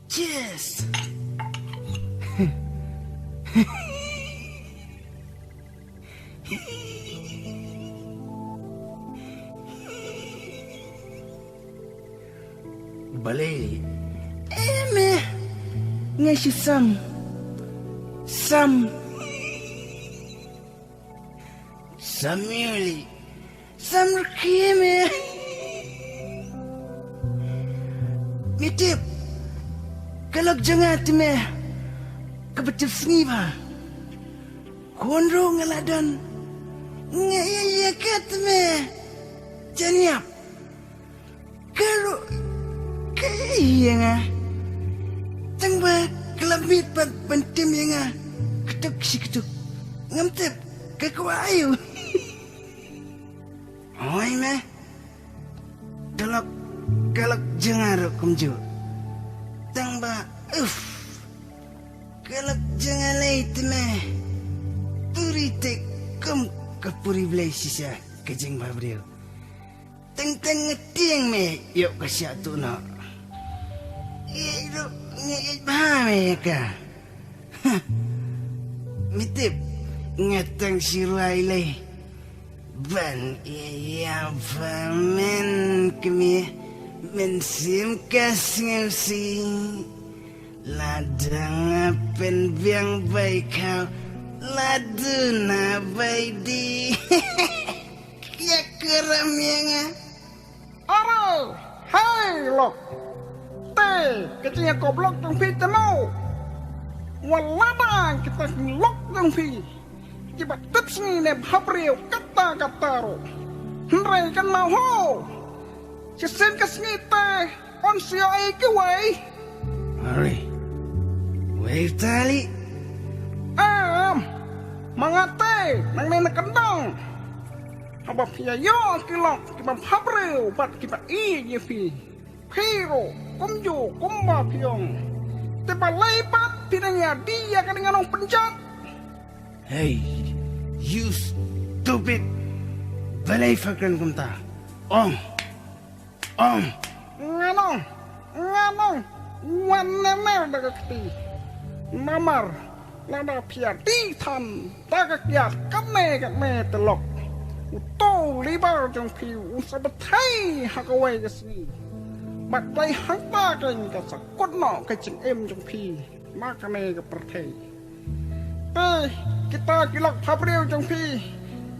Cheers. Balik. Meh. Ngasih Sam. Samueli. Sam Rukime. Mitip. Kalau jangan timeh. Kebetul sengi ba. Konro ngaladan. Ngaya kat meh. Janiap. Kalau kaya nga. Tangba kelamit pentim yang nga. Ketuk si ketuk. Ngamtip kekuayu. Oi meh. Galak jangan kumju. Tangba galak jangan lait meh. Turitek kum kapuri belai sisa kejeng babriu. Teng ngetiang meh yuk kasih tu nak. Itu ngait bahame ka. Mitip ngatang siruai leh. Ban iya famen kemi mensim kasngsi. Ladang apen biang baik kau. Ladu na baik di. Ya keram yang Aro, hai lok. Teh, kecilnya goblok dong pi temu. Waladang kita lok dong pi. Kibat tips ni habrio kata ro. Henry kan mau ho. Sesen kesni teh on sio ai ke wei. Hari. Wei tali. Mangate nang nena kendang. Abah pia yo kilok kibam habreu bat kiba i yefi. Piro kumju kumba piong. Teba lepat pinanya dia kan dengan orang penjat. Hey, you stupid. Balai fakran kumta. Om. Ngano. Wanemel dagakti. Namar. Lada pia di tan. Dagakyat kame telok. Uto libar jong piu usabatai hakawai kesini. Baklai hangpa kan kasakut no kecing jong pi. Makane ke pertai. Kita kilak Fabril jong pi.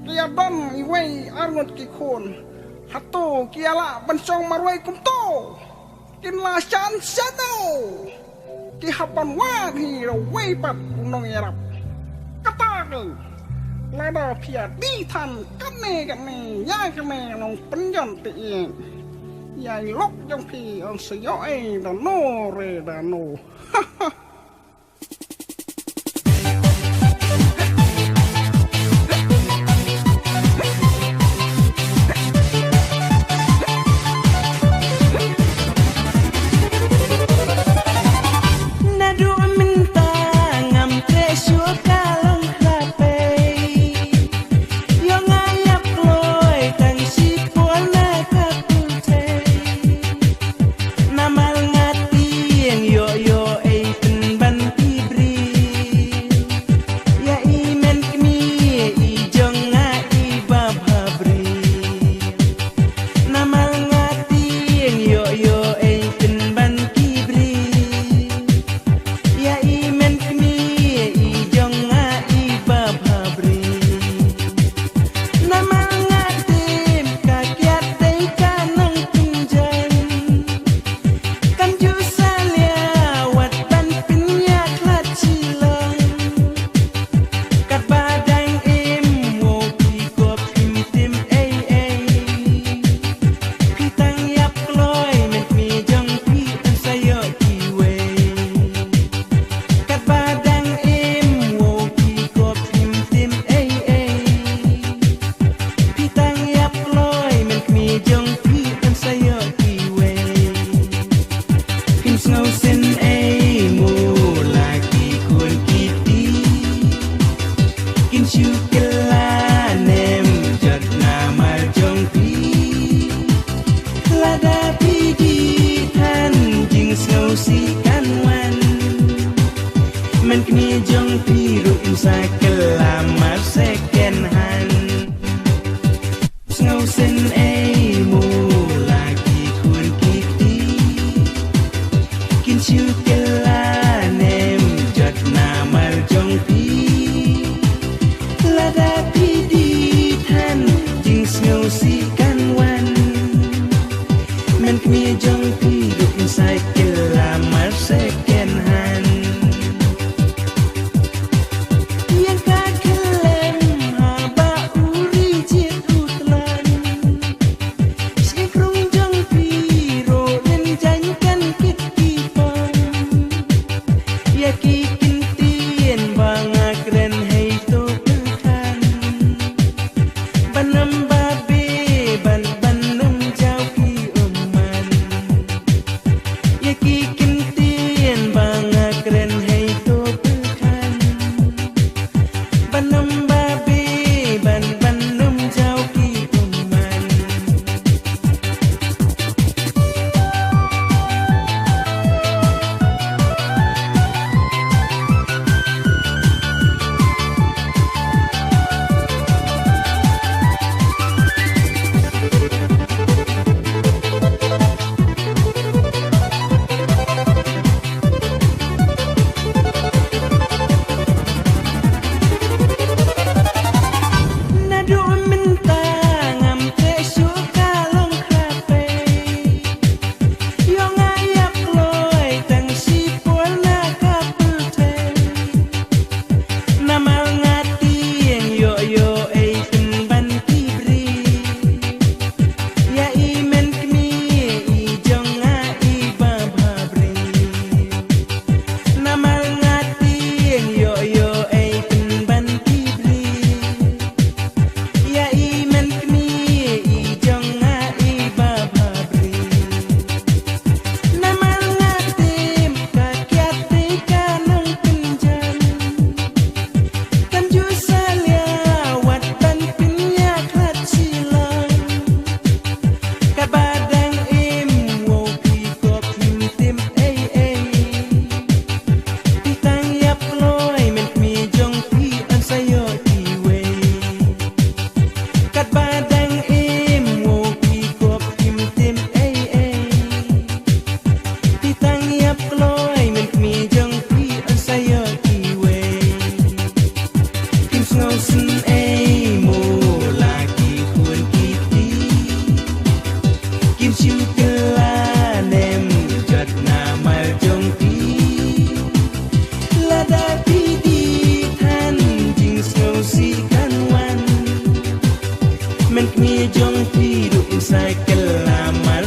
Kia dan iwei arnut kikun. Hatu kiala bensong marwai kumto. Kinla shan shano. Kihapan wagi rawai pat unong yarap. Katakan. Lada pia di tan kane ya kane nong penjon ti ya lok jong pi on seyo da no re da no Namal ngati yang yo Yaki kintian banga keren hai to perkan Banam babi ban banum jau ki uman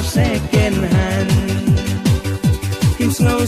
Second hand Kim Snow